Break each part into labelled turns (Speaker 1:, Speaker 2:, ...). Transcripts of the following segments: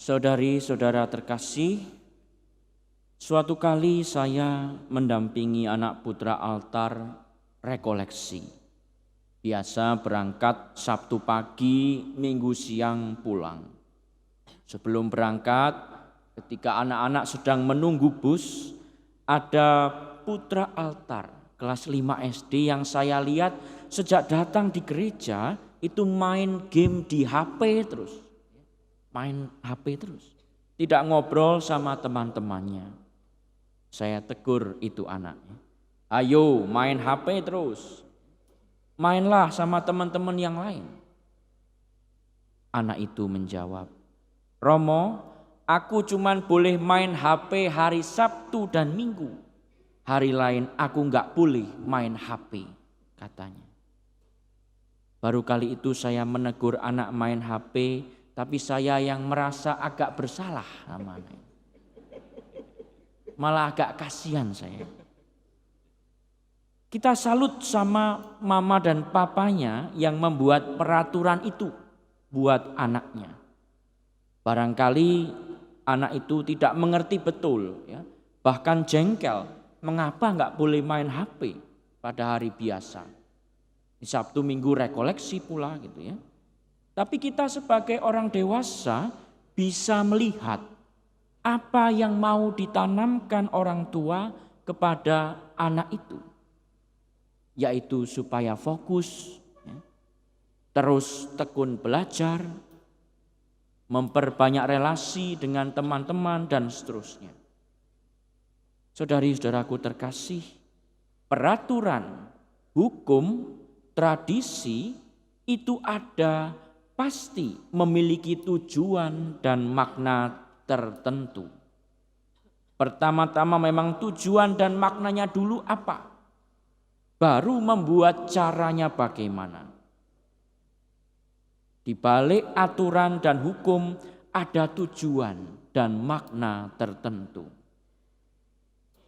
Speaker 1: Saudari-saudara terkasih, suatu kali saya mendampingi anak putra altar rekoleksi. Biasa berangkat Sabtu pagi, Minggu siang pulang. Sebelum berangkat, ketika anak-anak sedang menunggu bus, ada putra altar kelas 5 SD yang saya lihat sejak datang di gereja itu main game di HP terus. Main HP terus, tidak ngobrol sama teman-temannya. Saya tegur itu anaknya, ayo main HP terus, mainlah sama teman-teman yang lain. Anak itu menjawab, Romo, aku cuman boleh main HP hari Sabtu dan Minggu, hari lain aku gak boleh main HP, katanya. Baru kali itu saya menegur anak main HP, tapi saya yang merasa agak bersalah namanya. Malah agak kasihan saya. Kita salut sama mama dan papanya yang membuat peraturan itu buat anaknya. Barangkali anak itu tidak mengerti betul, ya, bahkan jengkel mengapa nggak boleh main HP pada hari biasa. Di Sabtu Minggu rekoleksi pula gitu ya. Tapi kita sebagai orang dewasa bisa melihat apa yang mau ditanamkan orang tua kepada anak itu. Yaitu supaya fokus, ya, terus tekun belajar, memperbanyak relasi dengan teman-teman dan seterusnya. Saudari-saudaraku terkasih, peraturan, hukum, tradisi itu ada pasti memiliki tujuan dan makna tertentu. Pertama-tama memang tujuan dan maknanya dulu apa? Baru membuat caranya bagaimana. Di balik aturan dan hukum ada tujuan dan makna tertentu.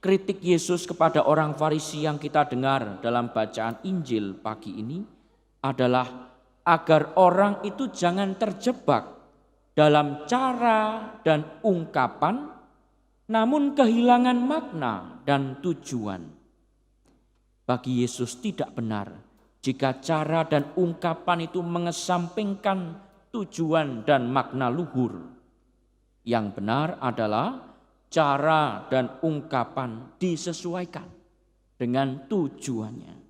Speaker 1: Kritik Yesus kepada orang Farisi yang kita dengar dalam bacaan Injil pagi ini adalah agar orang itu jangan terjebak dalam cara dan ungkapan, namun kehilangan makna dan tujuan. Bagi Yesus tidak benar jika cara dan ungkapan itu mengesampingkan tujuan dan makna luhur. Yang benar adalah cara dan ungkapan disesuaikan dengan tujuannya.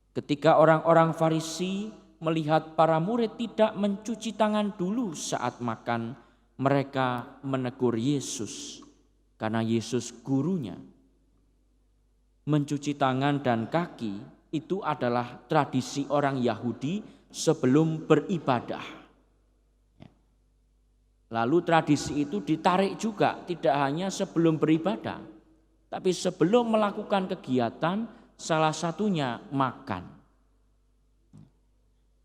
Speaker 1: Ketika orang-orang Farisi melihat para murid tidak mencuci tangan dulu saat makan, mereka menegur Yesus karena Yesus gurunya. Mencuci tangan dan kaki itu adalah tradisi orang Yahudi sebelum beribadah. Lalu tradisi itu ditarik juga tidak hanya sebelum beribadah, tapi sebelum melakukan kegiatan, salah satunya makan.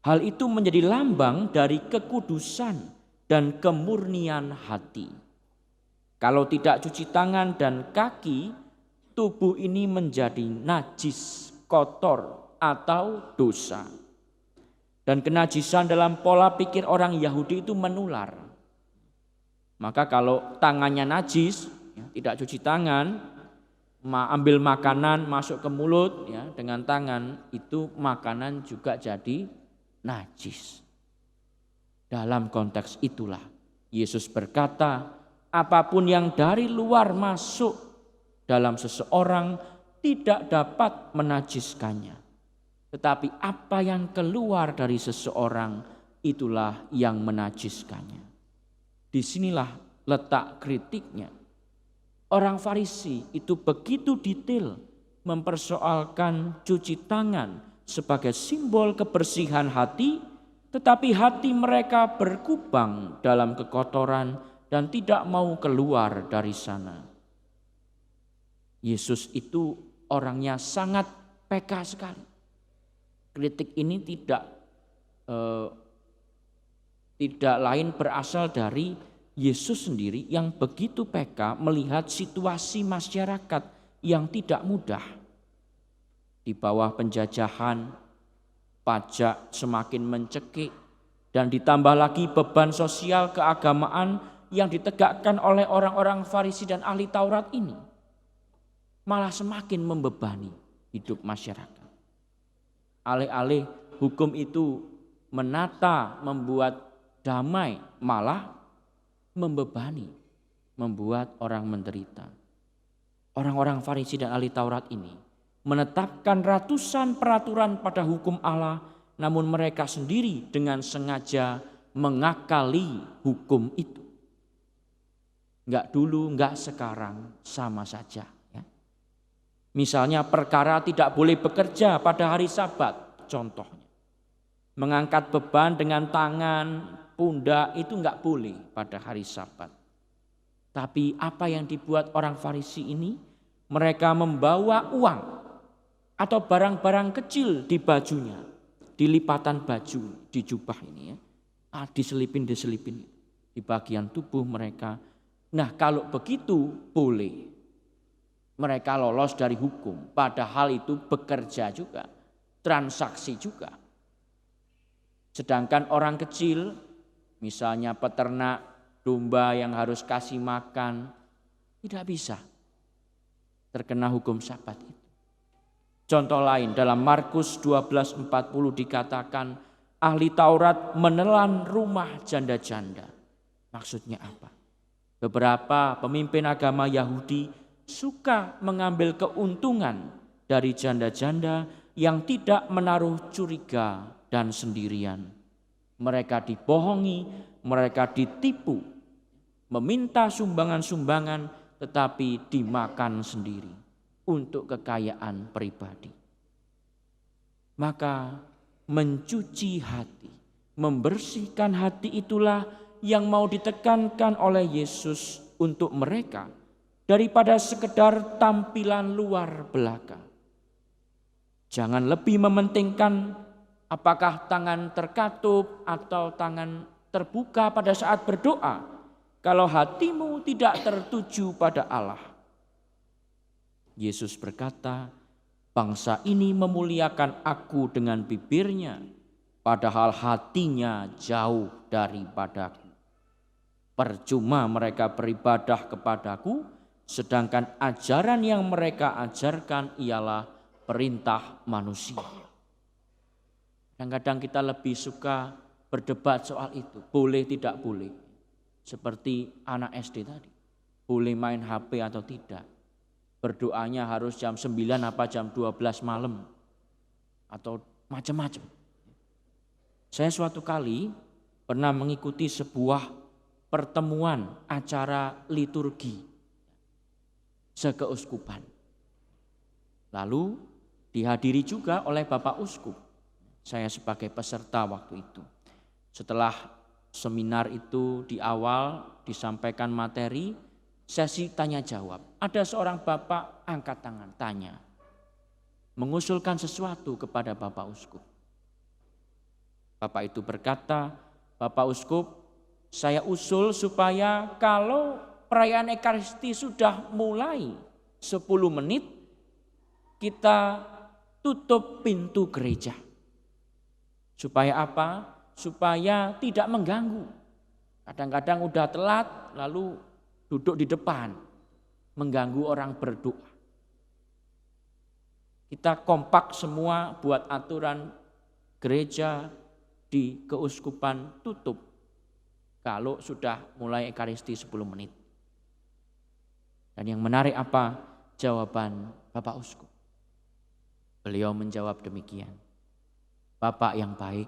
Speaker 1: Hal itu menjadi lambang dari kekudusan dan kemurnian hati. Kalau tidak cuci tangan dan kaki, tubuh ini menjadi najis, kotor atau dosa. Dan kenajisan dalam pola pikir orang Yahudi itu menular. Maka kalau tangannya najis, ya, tidak cuci tangan, ambil makanan masuk ke mulut ya dengan tangan, itu makanan juga jadi najis. Dalam konteks itulah Yesus berkata, apapun yang dari luar masuk dalam seseorang tidak dapat menajiskannya. Tetapi apa yang keluar dari seseorang itulah yang menajiskannya. Disinilah letak kritiknya. Orang Farisi itu begitu detail mempersoalkan cuci tangan sebagai simbol kebersihan hati, tetapi hati mereka berkubang dalam kekotoran dan tidak mau keluar dari sana. Yesus itu orangnya sangat peka sekali. Kritik ini tidak lain berasal dari Yesus sendiri yang begitu peka melihat situasi masyarakat yang tidak mudah. Di bawah penjajahan, pajak semakin mencekik, Dan ditambah lagi beban sosial keagamaan yang ditegakkan oleh orang-orang Farisi dan ahli Taurat ini malah semakin membebani hidup masyarakat. Alih-alih hukum itu menata, membuat damai, malah membebani, membuat orang menderita. Orang-orang Farisi dan ahli Taurat ini menetapkan ratusan peraturan pada hukum Allah, namun mereka sendiri dengan sengaja mengakali hukum itu. Enggak dulu, enggak sekarang, sama saja. Ya. Misalnya perkara tidak boleh bekerja pada hari Sabat, contohnya. Mengangkat beban dengan tangan, pundak itu enggak boleh pada hari Sabat. Tapi apa yang dibuat orang Farisi ini? Mereka membawa uang atau barang-barang kecil di bajunya, di lipatan baju, di jubah ini ya, diselipin di bagian tubuh mereka. Nah kalau begitu boleh, mereka lolos dari hukum, padahal itu bekerja juga, transaksi juga. Sedangkan orang kecil, misalnya peternak domba yang harus kasih makan, tidak bisa terkena hukum Sabat itu. Contoh lain dalam Markus 12:40 dikatakan ahli Taurat menelan rumah janda-janda. Maksudnya apa? Beberapa pemimpin agama Yahudi suka mengambil keuntungan dari janda-janda yang tidak menaruh curiga dan sendirian. Mereka dibohongi, mereka ditipu, meminta sumbangan-sumbangan tetapi dimakan sendiri untuk kekayaan pribadi. Maka mencuci hati, membersihkan hati itulah yang mau ditekankan oleh Yesus untuk mereka daripada sekedar tampilan luar belaka. Jangan lebih mementingkan apakah tangan terkatup atau tangan terbuka pada saat berdoa kalau hatimu tidak tertuju pada Allah. Yesus berkata, bangsa ini memuliakan aku dengan bibirnya, padahal hatinya jauh daripadaku. Percuma mereka beribadah kepadaku, sedangkan ajaran yang mereka ajarkan ialah perintah manusia. Kadang-kadang kita lebih suka berdebat soal itu, boleh tidak boleh. Seperti anak SD tadi, boleh main HP atau tidak. Berdoanya harus jam 9 apa jam 12 malam. Atau macam-macam. Saya suatu kali pernah mengikuti sebuah pertemuan acara liturgi sekeuskupan. Lalu dihadiri juga oleh Bapak Uskup. Saya sebagai peserta waktu itu. Setelah seminar itu di awal disampaikan materi, sesi tanya jawab. Ada seorang bapak angkat tangan, tanya. Mengusulkan sesuatu kepada Bapak Uskup. Bapak itu berkata, Bapak Uskup, saya usul supaya kalau perayaan Ekaristi sudah mulai 10 menit, kita tutup pintu gereja. Supaya apa? Supaya tidak mengganggu. Kadang-kadang udah telat lalu duduk di depan, mengganggu orang berdoa. Kita kompak semua buat aturan gereja di keuskupan tutup kalau sudah mulai Ekaristi 10 menit. Dan yang menarik apa? Jawaban Bapak Uskup. Beliau menjawab demikian. Bapak yang baik,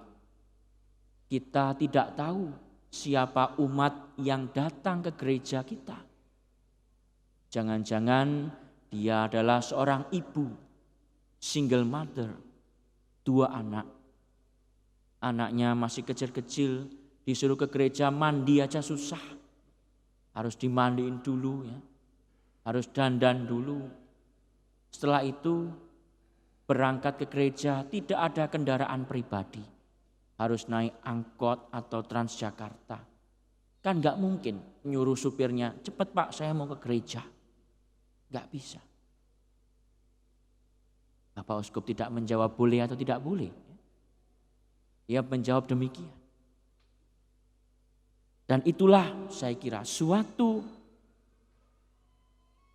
Speaker 1: kita tidak tahu siapa umat yang datang ke gereja kita. Jangan-jangan dia adalah seorang ibu, single mother, 2 anak. Anaknya masih kecil-kecil, disuruh ke gereja mandi aja susah. Harus dimandiin dulu ya. Harus dandan dulu. Setelah itu berangkat ke gereja tidak ada kendaraan pribadi. Harus naik angkot atau Transjakarta. Kan gak mungkin nyuruh supirnya, cepet Pak saya mau ke gereja. Gak bisa. Bapak Uskup tidak menjawab boleh atau tidak boleh. Dia menjawab demikian. Dan itulah saya kira suatu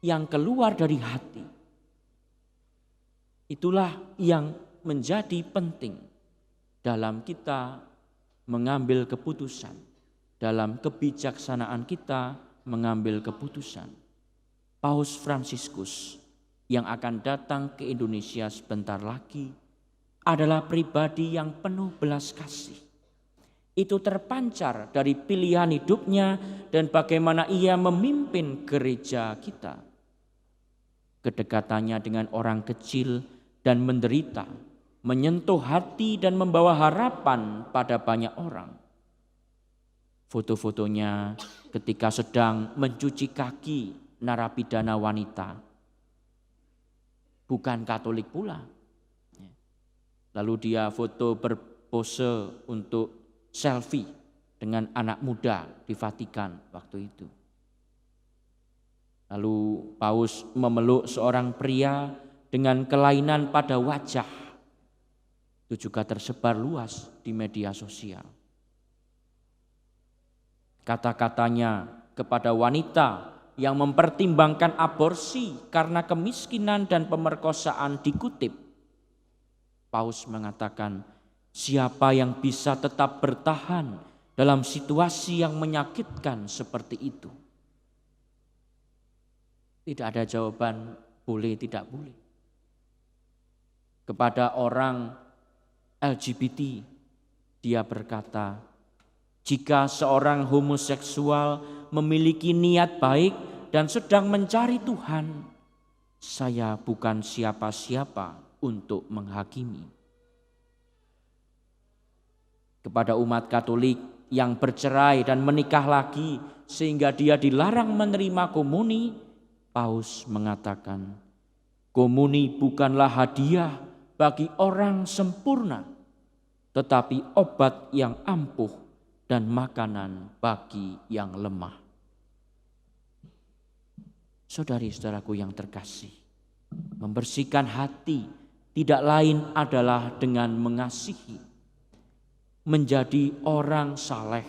Speaker 1: yang keluar dari hati. Itulah yang menjadi penting dalam kita mengambil keputusan, dalam kebijaksanaan kita mengambil keputusan. Paus Fransiskus yang akan datang ke Indonesia sebentar lagi adalah pribadi yang penuh belas kasih. Itu terpancar dari pilihan hidupnya dan bagaimana ia memimpin gereja kita. Kedekatannya dengan orang kecil dan menderita, menyentuh hati dan membawa harapan pada banyak orang. Foto-fotonya ketika sedang mencuci kaki narapidana wanita, bukan Katolik pula. Lalu dia foto berpose untuk selfie dengan anak muda di Vatikan waktu itu. Lalu Paus memeluk seorang pria dengan kelainan pada wajah. Itu juga tersebar luas di media sosial. Kata-katanya kepada wanita yang mempertimbangkan aborsi karena kemiskinan dan pemerkosaan dikutip. Paus mengatakan, siapa yang bisa tetap bertahan dalam situasi yang menyakitkan seperti itu? Tidak ada jawaban boleh tidak boleh. Kepada orang LGBT, dia berkata, jika seorang homoseksual memiliki niat baik dan sedang mencari Tuhan, saya bukan siapa-siapa untuk menghakimi. Kepada umat Katolik yang bercerai dan menikah lagi sehingga dia dilarang menerima komuni, Paus mengatakan, komuni bukanlah hadiah bagi orang sempurna, tetapi obat yang ampuh dan makanan bagi yang lemah. Saudari-saudaraku yang terkasih, membersihkan hati tidak lain adalah dengan mengasihi. Menjadi orang saleh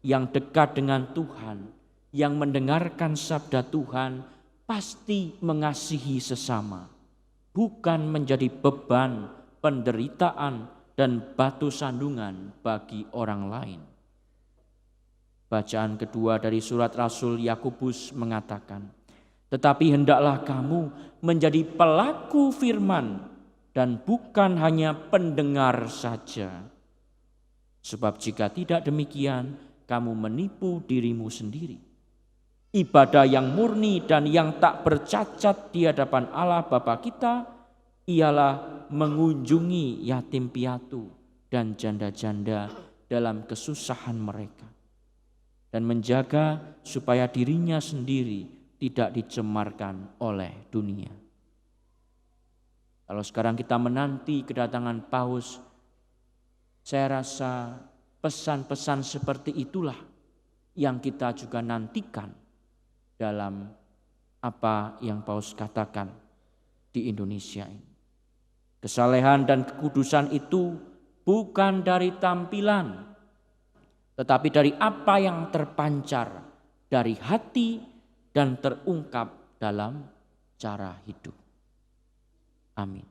Speaker 1: yang dekat dengan Tuhan, yang mendengarkan sabda Tuhan, pasti mengasihi sesama, bukan menjadi beban, penderitaan, dan batu sandungan bagi orang lain. Bacaan kedua dari surat Rasul Yakobus mengatakan, tetapi hendaklah kamu menjadi pelaku firman dan bukan hanya pendengar saja. Sebab jika tidak demikian, kamu menipu dirimu sendiri. Ibadah yang murni dan yang tak bercacat di hadapan Allah Bapa kita ialah mengunjungi yatim piatu dan janda-janda dalam kesusahan mereka dan menjaga supaya dirinya sendiri tidak dicemarkan oleh dunia. Kalau sekarang kita menanti kedatangan Paus, saya rasa pesan-pesan seperti itulah yang kita juga nantikan dalam apa yang Paus katakan di Indonesia ini. Kesalehan dan kekudusan itu bukan dari tampilan, tetapi dari apa yang terpancar dari hati dan terungkap dalam cara hidup. Amin.